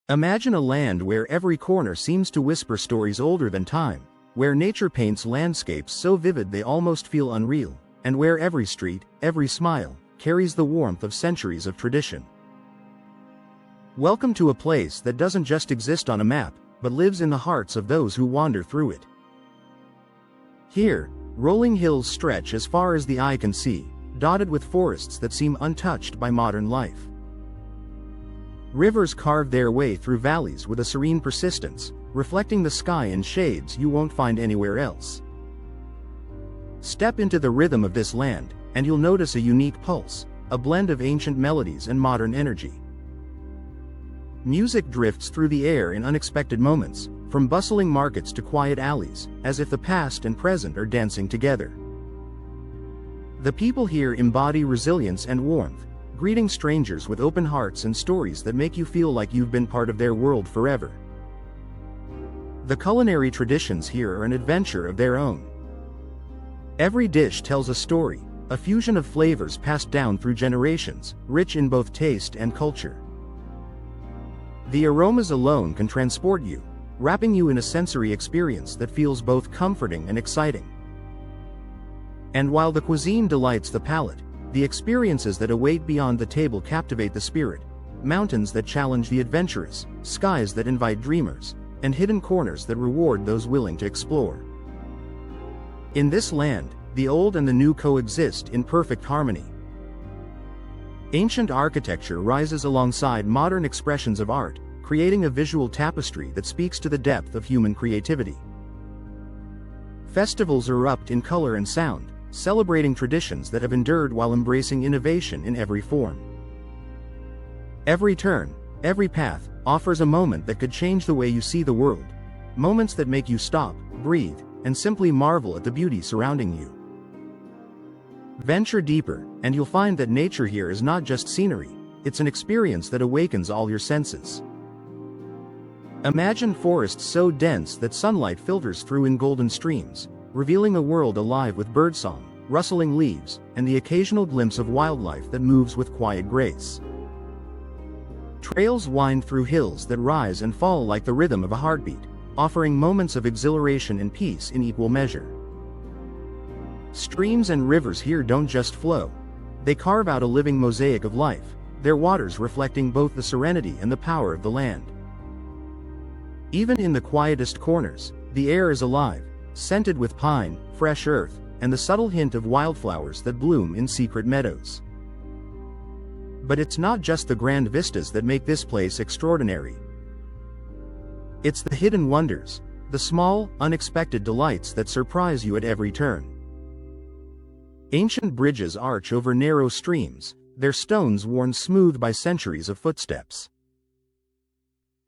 Imagine a land where every corner seems to whisper stories older than time, where nature paints landscapes so vivid they almost feel unreal, and where every street, every smile, carries the warmth of centuries of tradition. Welcome to a place that doesn't just exist on a map, but lives in the hearts of those who wander through it. Here, rolling hills stretch as far as the eye can see, dotted with forests that seem untouched by modern life. Rivers carve their way through valleys with a serene persistence, reflecting the sky in shades you won't find anywhere else. Step into the rhythm of this land, and you'll notice a unique pulse, a blend of ancient melodies and modern energy. Music drifts through the air in unexpected moments, from bustling markets to quiet alleys, as if the past and present are dancing together. The people here embody resilience and warmth, greeting strangers with open hearts and stories that make you feel like you've been part of their world forever. The culinary traditions here are an adventure of their own. Every dish tells a story, a fusion of flavors passed down through generations, rich in both taste and culture. The aromas alone can transport you, wrapping you in a sensory experience that feels both comforting and exciting. And while the cuisine delights the palate, the experiences that await beyond the table captivate the spirit, mountains that challenge the adventurous, skies that invite dreamers, and hidden corners that reward those willing to explore. In this land, the old and the new coexist in perfect harmony. Ancient architecture rises alongside modern expressions of art, creating a visual tapestry that speaks to the depth of human creativity. Festivals erupt in color and sound, celebrating traditions that have endured while embracing innovation in every form. Every turn, every path, offers a moment that could change the way you see the world, moments that make you stop, breathe, and simply marvel at the beauty surrounding you. Venture deeper, and you'll find that nature here is not just scenery, it's an experience that awakens all your senses. Imagine forests so dense that sunlight filters through in golden streams, revealing a world alive with birdsong, rustling leaves, and the occasional glimpse of wildlife that moves with quiet grace. Trails wind through hills that rise and fall like the rhythm of a heartbeat, offering moments of exhilaration and peace in equal measure. Streams and rivers here don't just flow, they carve out a living mosaic of life, their waters reflecting both the serenity and the power of the land. Even in the quietest corners, the air is alive, scented with pine, fresh earth, and the subtle hint of wildflowers that bloom in secret meadows. But it's not just the grand vistas that make this place extraordinary. It's the hidden wonders, the small, unexpected delights that surprise you at every turn. Ancient bridges arch over narrow streams, their stones worn smooth by centuries of footsteps.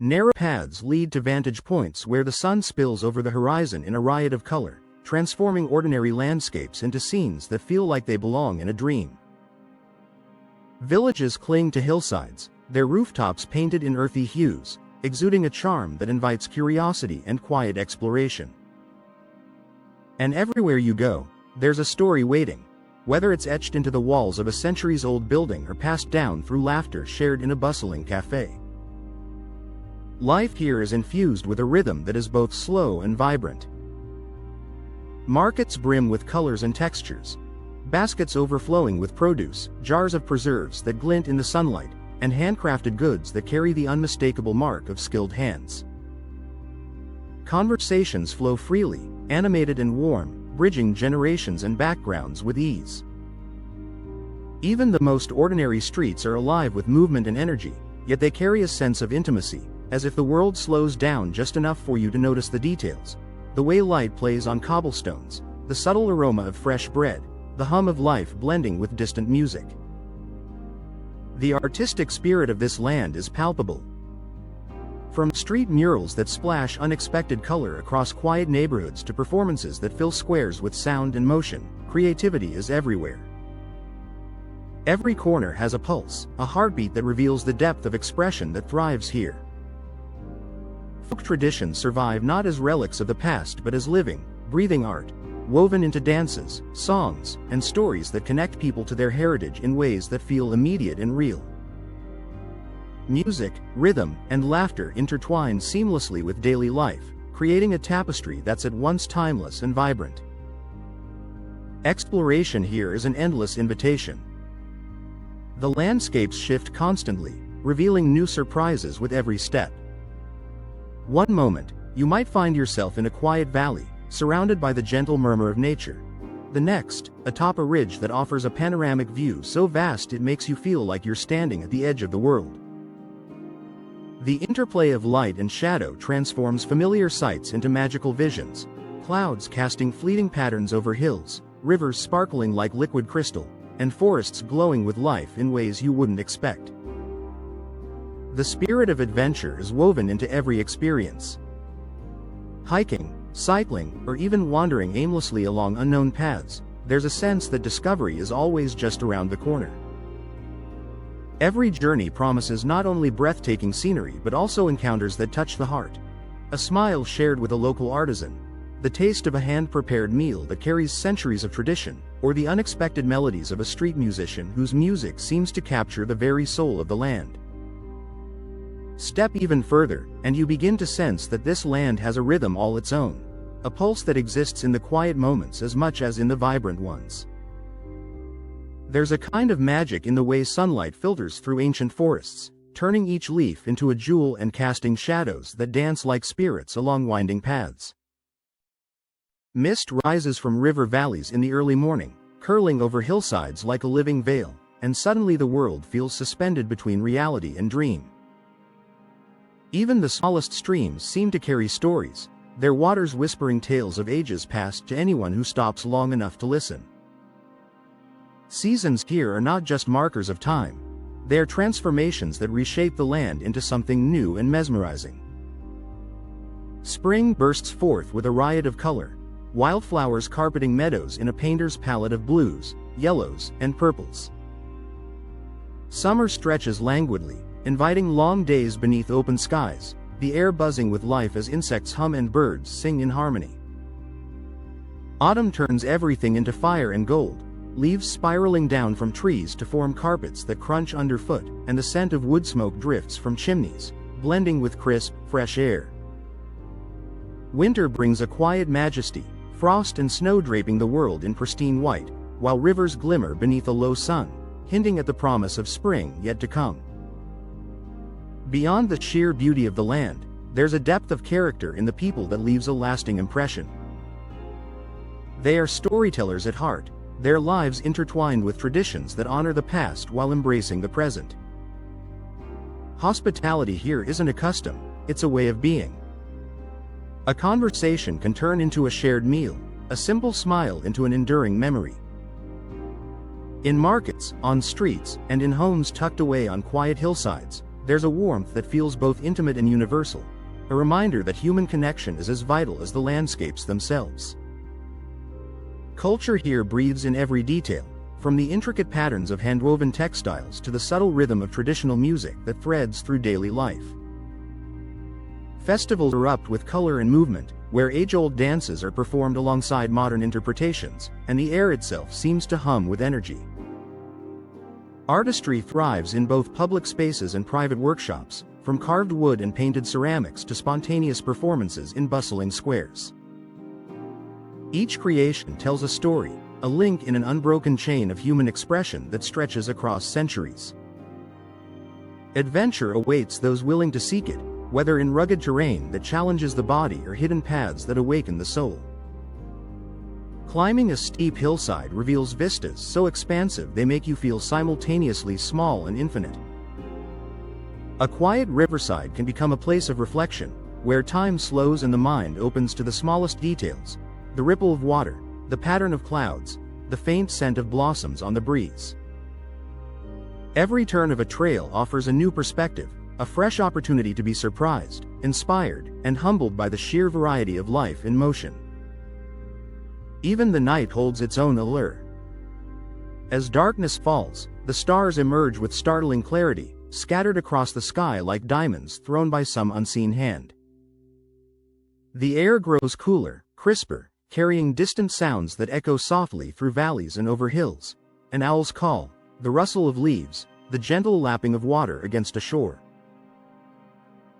Narrow paths lead to vantage points where the sun spills over the horizon in a riot of color, transforming ordinary landscapes into scenes that feel like they belong in a dream. Villages cling to hillsides, their rooftops painted in earthy hues, exuding a charm that invites curiosity and quiet exploration. And everywhere you go, there's a story waiting, whether it's etched into the walls of a centuries-old building or passed down through laughter shared in a bustling cafe. Life here is infused with a rhythm that is both slow and vibrant. Markets brim with colors and textures, baskets overflowing with produce, jars of preserves that glint in the sunlight, and handcrafted goods that carry the unmistakable mark of skilled hands. Conversations flow freely, animated and warm, bridging generations and backgrounds with ease. Even the most ordinary streets are alive with movement and energy, yet they carry a sense of intimacy, as if the world slows down just enough for you to notice the details. The way light plays on cobblestones, the subtle aroma of fresh bread, the hum of life blending with distant music. The artistic spirit of this land is palpable. From street murals that splash unexpected color across quiet neighborhoods to performances that fill squares with sound and motion, creativity is everywhere. Every corner has a pulse, a heartbeat that reveals the depth of expression that thrives here. Folk traditions survive not as relics of the past but as living, breathing art, woven into dances, songs, and stories that connect people to their heritage in ways that feel immediate and real. Music, rhythm, and laughter intertwine seamlessly with daily life, creating a tapestry that's at once timeless and vibrant. Exploration here is an endless invitation. The landscapes shift constantly, revealing new surprises with every step. One moment, you might find yourself in a quiet valley, surrounded by the gentle murmur of nature. The next, atop a ridge that offers a panoramic view so vast it makes you feel like you're standing at the edge of the world. The interplay of light and shadow transforms familiar sights into magical visions, clouds casting fleeting patterns over hills, rivers sparkling like liquid crystal, and forests glowing with life in ways you wouldn't expect. The spirit of adventure is woven into every experience. Hiking, cycling, or even wandering aimlessly along unknown paths, there's a sense that discovery is always just around the corner. Every journey promises not only breathtaking scenery but also encounters that touch the heart. A smile shared with a local artisan, the taste of a hand-prepared meal that carries centuries of tradition, or the unexpected melodies of a street musician whose music seems to capture the very soul of the land. Step even further, and you begin to sense that this land has a rhythm all its own, a pulse that exists in the quiet moments as much as in the vibrant ones. There's a kind of magic in the way sunlight filters through ancient forests, turning each leaf into a jewel and casting shadows that dance like spirits along winding paths. Mist rises from river valleys in the early morning, curling over hillsides like a living veil, and suddenly the world feels suspended between reality and dream. Even the smallest streams seem to carry stories, their waters whispering tales of ages past to anyone who stops long enough to listen. Seasons here are not just markers of time, they are transformations that reshape the land into something new and mesmerizing. Spring bursts forth with a riot of color, wildflowers carpeting meadows in a painter's palette of blues, yellows, and purples. Summer stretches languidly, inviting long days beneath open skies, the air buzzing with life as insects hum and birds sing in harmony. Autumn turns everything into fire and gold, leaves spiraling down from trees to form carpets that crunch underfoot, and the scent of wood smoke drifts from chimneys, blending with crisp, fresh air. Winter brings a quiet majesty, frost and snow draping the world in pristine white, while rivers glimmer beneath a low sun, hinting at the promise of spring yet to come. Beyond the sheer beauty of the land, there's a depth of character in the people that leaves a lasting impression. They are storytellers at heart, their lives intertwined with traditions that honor the past while embracing the present. Hospitality here isn't a custom, it's a way of being. A conversation can turn into a shared meal, a simple smile into an enduring memory. In markets, on streets, and in homes tucked away on quiet hillsides, there's a warmth that feels both intimate and universal, a reminder that human connection is as vital as the landscapes themselves. Culture here breathes in every detail, from the intricate patterns of handwoven textiles to the subtle rhythm of traditional music that threads through daily life. Festivals erupt with color and movement, where age-old dances are performed alongside modern interpretations, and the air itself seems to hum with energy. Artistry thrives in both public spaces and private workshops, from carved wood and painted ceramics to spontaneous performances in bustling squares. Each creation tells a story, a link in an unbroken chain of human expression that stretches across centuries. Adventure awaits those willing to seek it, whether in rugged terrain that challenges the body or hidden paths that awaken the soul. Climbing a steep hillside reveals vistas so expansive they make you feel simultaneously small and infinite. A quiet riverside can become a place of reflection, where time slows and the mind opens to the smallest details, the ripple of water, the pattern of clouds, the faint scent of blossoms on the breeze. Every turn of a trail offers a new perspective, a fresh opportunity to be surprised, inspired, and humbled by the sheer variety of life in motion. Even the night holds its own allure. As darkness falls, the stars emerge with startling clarity, scattered across the sky like diamonds thrown by some unseen hand. The air grows cooler, crisper, carrying distant sounds that echo softly through valleys and over hills. An owl's call, the rustle of leaves, the gentle lapping of water against a shore.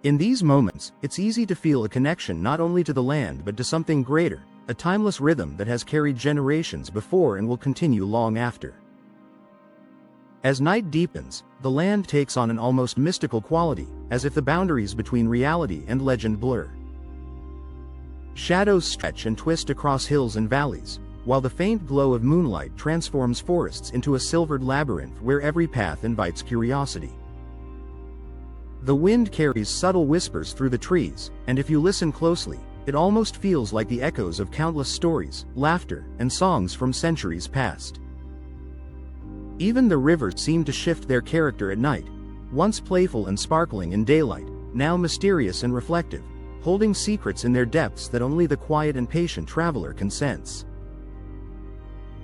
In these moments, it's easy to feel a connection not only to the land but to something greater, a timeless rhythm that has carried generations before and will continue long after. As night deepens, the land takes on an almost mystical quality, as if the boundaries between reality and legend blur. Shadows stretch and twist across hills and valleys, while the faint glow of moonlight transforms forests into a silvered labyrinth where every path invites curiosity. The wind carries subtle whispers through the trees, and if you listen closely, it almost feels like the echoes of countless stories, laughter, and songs from centuries past. Even the rivers seem to shift their character at night, once playful and sparkling in daylight, now mysterious and reflective, holding secrets in their depths that only the quiet and patient traveler can sense.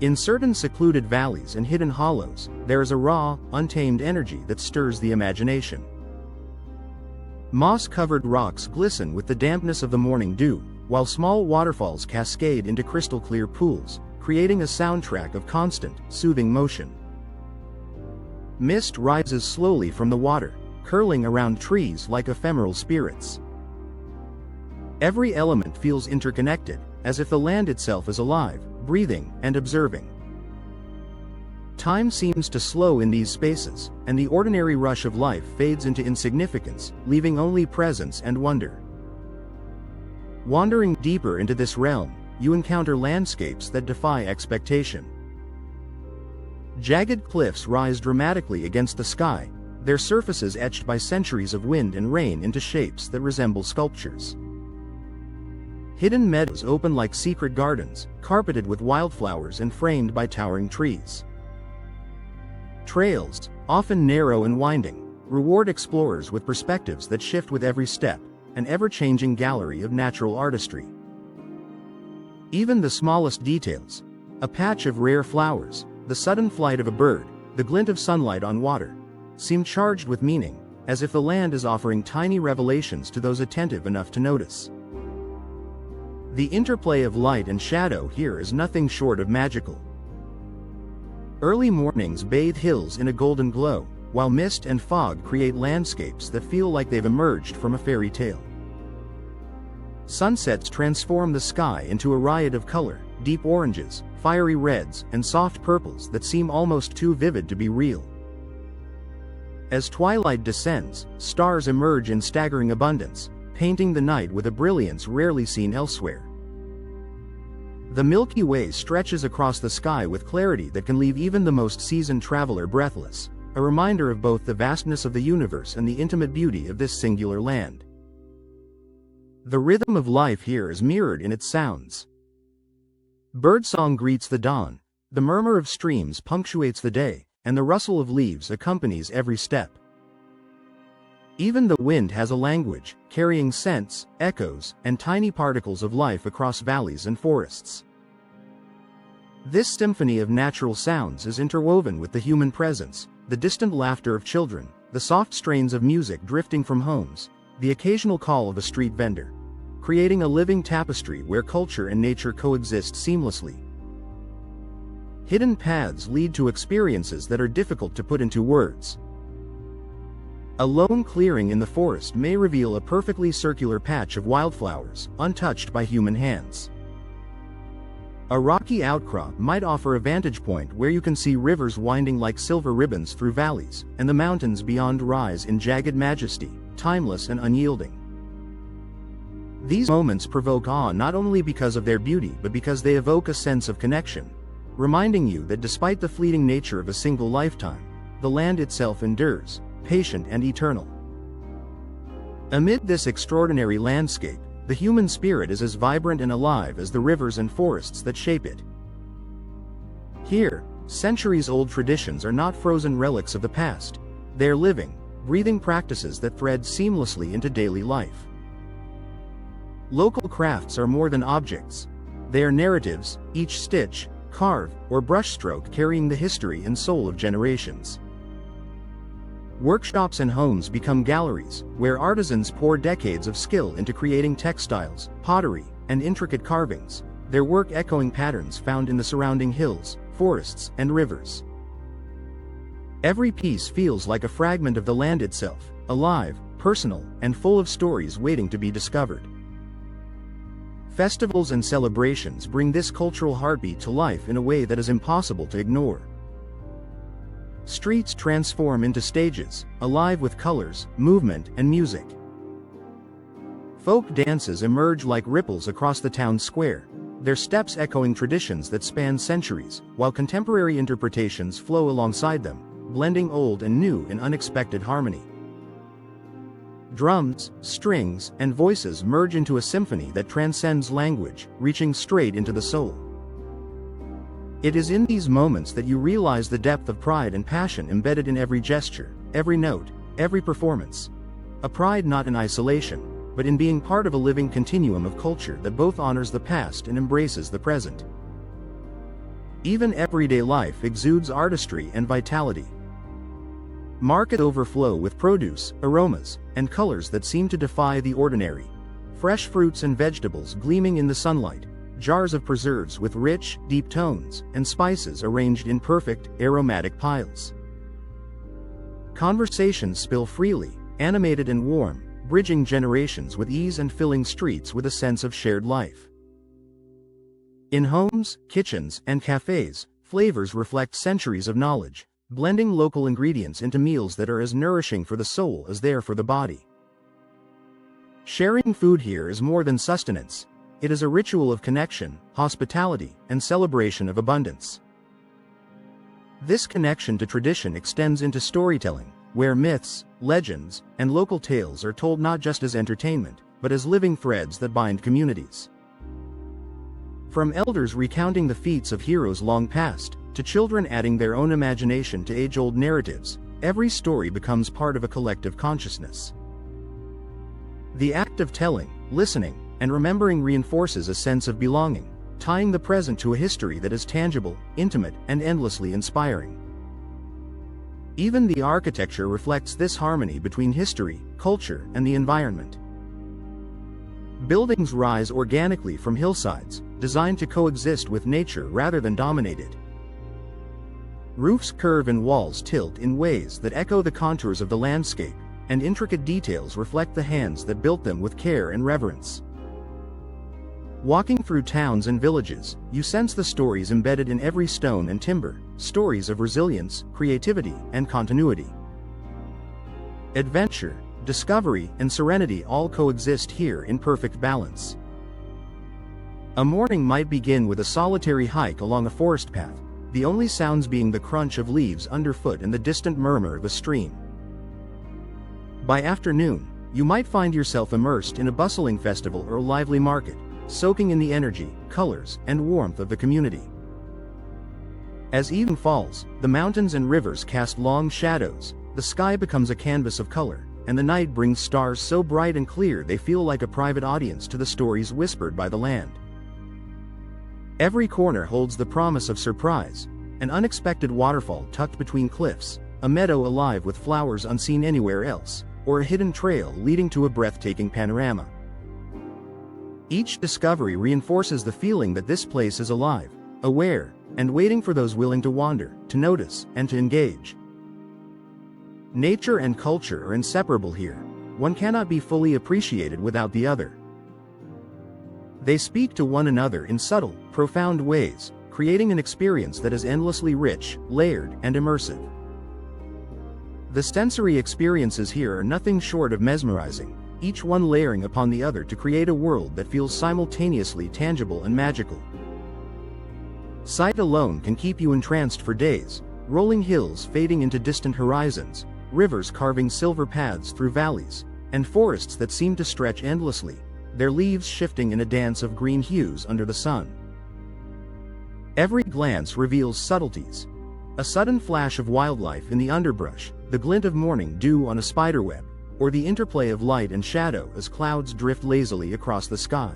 In certain secluded valleys and hidden hollows, there is a raw, untamed energy that stirs the imagination. Moss-covered rocks glisten with the dampness of the morning dew, while small waterfalls cascade into crystal-clear pools, creating a soundtrack of constant, soothing motion. Mist rises slowly from the water, curling around trees like ephemeral spirits. Every element feels interconnected, as if the land itself is alive, breathing, and observing. Time seems to slow in these spaces, and the ordinary rush of life fades into insignificance, leaving only presence and wonder. Wandering deeper into this realm, you encounter landscapes that defy expectation. Jagged cliffs rise dramatically against the sky, their surfaces etched by centuries of wind and rain into shapes that resemble sculptures. Hidden meadows open like secret gardens, carpeted with wildflowers and framed by towering trees. Trails, often narrow and winding, reward explorers with perspectives that shift with every step, an ever-changing gallery of natural artistry. Even the smallest details, a patch of rare flowers, the sudden flight of a bird, the glint of sunlight on water, seem charged with meaning, as if the land is offering tiny revelations to those attentive enough to notice. The interplay of light and shadow here is nothing short of magical. Early mornings bathe hills in a golden glow, while mist and fog create landscapes that feel like they've emerged from a fairy tale. Sunsets transform the sky into a riot of color, deep oranges, fiery reds, and soft purples that seem almost too vivid to be real. As twilight descends, stars emerge in staggering abundance, painting the night with a brilliance rarely seen elsewhere. The Milky Way stretches across the sky with clarity that can leave even the most seasoned traveler breathless, a reminder of both the vastness of the universe and the intimate beauty of this singular land. The rhythm of life here is mirrored in its sounds. Birdsong greets the dawn, the murmur of streams punctuates the day, and the rustle of leaves accompanies every step. Even the wind has a language, carrying scents, echoes, and tiny particles of life across valleys and forests. This symphony of natural sounds is interwoven with the human presence, the distant laughter of children, the soft strains of music drifting from homes, the occasional call of a street vendor, creating a living tapestry where culture and nature coexist seamlessly. Hidden paths lead to experiences that are difficult to put into words. A lone clearing in the forest may reveal a perfectly circular patch of wildflowers, untouched by human hands. A rocky outcrop might offer a vantage point where you can see rivers winding like silver ribbons through valleys, and the mountains beyond rise in jagged majesty, timeless and unyielding. These moments provoke awe not only because of their beauty but because they evoke a sense of connection, reminding you that despite the fleeting nature of a single lifetime, the land itself endures, patient and eternal. Amid this extraordinary landscape, the human spirit is as vibrant and alive as the rivers and forests that shape it. Here, centuries-old traditions are not frozen relics of the past, they are living, breathing practices that thread seamlessly into daily life. Local crafts are more than objects. They are narratives, each stitch, carve, or brushstroke carrying the history and soul of generations. Workshops and homes become galleries, where artisans pour decades of skill into creating textiles, pottery, and intricate carvings, their work echoing patterns found in the surrounding hills, forests, and rivers. Every piece feels like a fragment of the land itself, alive, personal, and full of stories waiting to be discovered. Festivals and celebrations bring this cultural heartbeat to life in a way that is impossible to ignore. Streets transform into stages, alive with colors, movement, and music. Folk dances emerge like ripples across the town square, their steps echoing traditions that span centuries, while contemporary interpretations flow alongside them, blending old and new in unexpected harmony. Drums, strings, and voices merge into a symphony that transcends language, reaching straight into the soul. It is in these moments that you realize the depth of pride and passion embedded in every gesture, every note, every performance. A pride not in isolation, but in being part of a living continuum of culture that both honors the past and embraces the present. Even everyday life exudes artistry and vitality. Markets overflow with produce, aromas, and colors that seem to defy the ordinary. Fresh fruits and vegetables gleaming in the sunlight, jars of preserves with rich, deep tones, and spices arranged in perfect, aromatic piles. Conversations spill freely, animated and warm, bridging generations with ease and filling streets with a sense of shared life. In homes, kitchens, and cafes, flavors reflect centuries of knowledge, blending local ingredients into meals that are as nourishing for the soul as they are for the body. Sharing food here is more than sustenance. It is a ritual of connection, hospitality, and celebration of abundance. This connection to tradition extends into storytelling, where myths, legends, and local tales are told not just as entertainment, but as living threads that bind communities. From elders recounting the feats of heroes long past, to children adding their own imagination to age-old narratives, every story becomes part of a collective consciousness. The act of telling, listening, and remembering reinforces a sense of belonging, tying the present to a history that is tangible, intimate, and endlessly inspiring. Even the architecture reflects this harmony between history, culture, and the environment. Buildings rise organically from hillsides, designed to coexist with nature rather than dominate it. Roofs curve and walls tilt in ways that echo the contours of the landscape, and intricate details reflect the hands that built them with care and reverence. Walking through towns and villages, you sense the stories embedded in every stone and timber, stories of resilience, creativity, and continuity. Adventure, discovery, and serenity all coexist here in perfect balance. A morning might begin with a solitary hike along a forest path, the only sounds being the crunch of leaves underfoot and the distant murmur of a stream. By afternoon, you might find yourself immersed in a bustling festival or lively market, soaking in the energy, colors, and warmth of the community. As evening falls, the mountains and rivers cast long shadows, the sky becomes a canvas of color, and the night brings stars so bright and clear they feel like a private audience to the stories whispered by the land. Every corner holds the promise of surprise, an unexpected waterfall tucked between cliffs, a meadow alive with flowers unseen anywhere else, or a hidden trail leading to a breathtaking panorama. Each discovery reinforces the feeling that this place is alive, aware, and waiting for those willing to wander, to notice, and to engage. Nature and culture are inseparable here. One cannot be fully appreciated without the other. They speak to one another in subtle, profound ways, creating an experience that is endlessly rich, layered, and immersive. The sensory experiences here are nothing short of mesmerizing, each one layering upon the other to create a world that feels simultaneously tangible and magical. Sight alone can keep you entranced for days, rolling hills fading into distant horizons, rivers carving silver paths through valleys, and forests that seem to stretch endlessly, their leaves shifting in a dance of green hues under the sun. Every glance reveals subtleties. A sudden flash of wildlife in the underbrush, the glint of morning dew on a spiderweb, or the interplay of light and shadow as clouds drift lazily across the sky.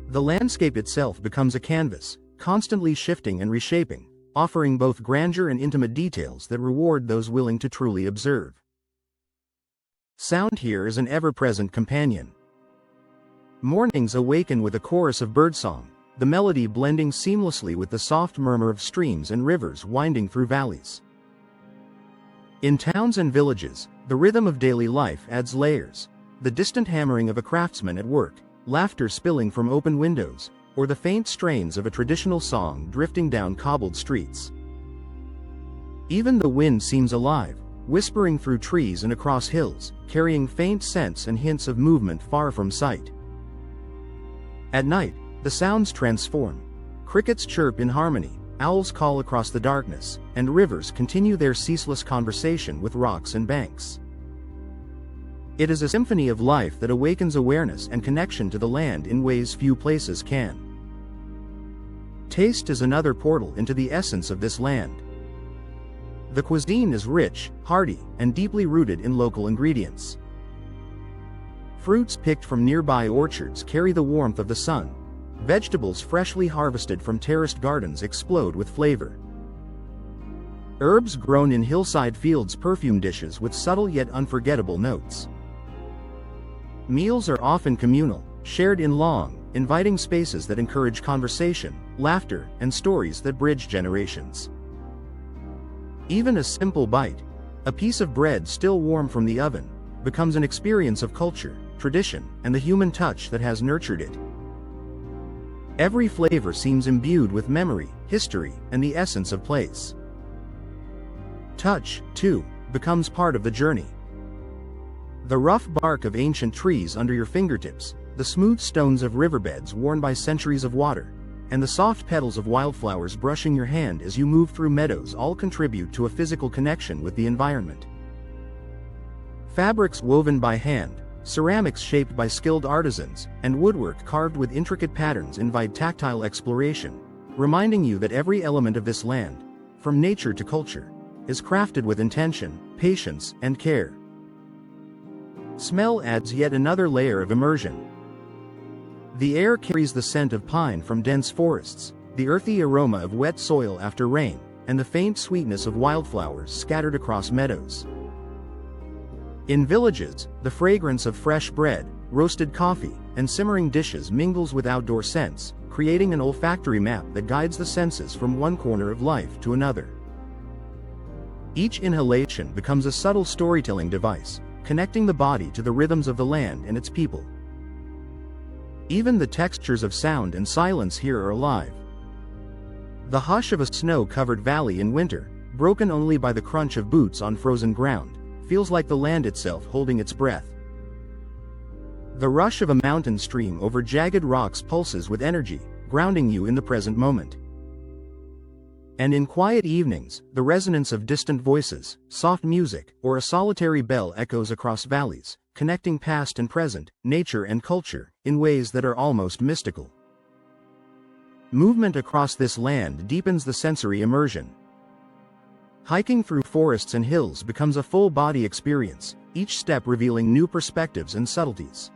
The landscape itself becomes a canvas, constantly shifting and reshaping, offering both grandeur and intimate details that reward those willing to truly observe. Sound here is an ever-present companion. Mornings awaken with a chorus of birdsong, the melody blending seamlessly with the soft murmur of streams and rivers winding through valleys. In towns and villages, The rhythm of daily life adds layers. The distant hammering of a craftsman at work, laughter spilling from open windows, or the faint strains of a traditional song drifting down cobbled streets. Even the wind seems alive, whispering through trees and across hills, carrying faint scents and hints of movement far from sight. At night, the sounds transform. Crickets chirp in harmony, owls call across the darkness, and rivers continue their ceaseless conversation with rocks and banks. It is a symphony of life that awakens awareness and connection to the land in ways few places can. Taste is another portal into the essence of this land. The cuisine is rich, hearty, and deeply rooted in local ingredients. Fruits picked from nearby orchards carry the warmth of the sun. Vegetables freshly harvested from terraced gardens explode with flavor. Herbs grown in hillside fields perfume dishes with subtle yet unforgettable notes. Meals are often communal, shared in long, inviting spaces that encourage conversation, laughter, and stories that bridge generations. Even a simple bite, a piece of bread still warm from the oven, becomes an experience of culture, tradition, and the human touch that has nurtured it. Every flavor seems imbued with memory, history, and the essence of place. Touch, too, becomes part of the journey. The rough bark of ancient trees under your fingertips, the smooth stones of riverbeds worn by centuries of water, and the soft petals of wildflowers brushing your hand as you move through meadows all contribute to a physical connection with the environment. Fabrics woven by hand, ceramics shaped by skilled artisans, and woodwork carved with intricate patterns invite tactile exploration, reminding you that every element of this land, from nature to culture, is crafted with intention, patience, and care. Smell adds yet another layer of immersion. The air carries the scent of pine from dense forests, the earthy aroma of wet soil after rain, and the faint sweetness of wildflowers scattered across meadows. In villages, the fragrance of fresh bread, roasted coffee, and simmering dishes mingles with outdoor scents, creating an olfactory map that guides the senses from one corner of life to another. Each inhalation becomes a subtle storytelling device, connecting the body to the rhythms of the land and its people. Even the textures of sound and silence here are alive. The hush of a snow-covered valley in winter, broken only by the crunch of boots on frozen ground, feels like the land itself holding its breath. The rush of a mountain stream over jagged rocks pulses with energy, grounding you in the present moment. And in quiet evenings, the resonance of distant voices, soft music, or a solitary bell echoes across valleys, connecting past and present, nature and culture, in ways that are almost mystical. Movement across this land deepens the sensory immersion. Hiking through forests and hills becomes a full-body experience, each step revealing new perspectives and subtleties.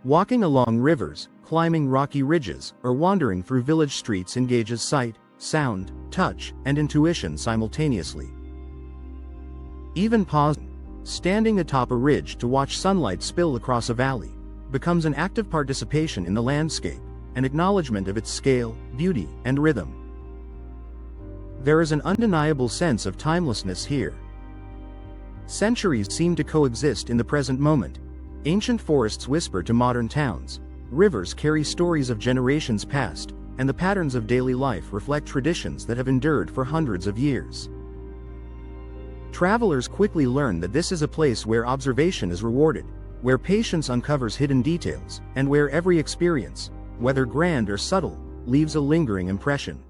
Walking along rivers, climbing rocky ridges, or wandering through village streets engages sight, sound, touch, and intuition simultaneously. Even pausing, standing atop a ridge to watch sunlight spill across a valley, becomes an active participation in the landscape, an acknowledgement of its scale, beauty, and rhythm. There is an undeniable sense of timelessness here. Centuries seem to coexist in the present moment. Ancient forests whisper to modern towns, rivers carry stories of generations past, and the patterns of daily life reflect traditions that have endured for hundreds of years. Travelers quickly learn that this is a place where observation is rewarded, where patience uncovers hidden details, and where every experience, whether grand or subtle, leaves a lingering impression.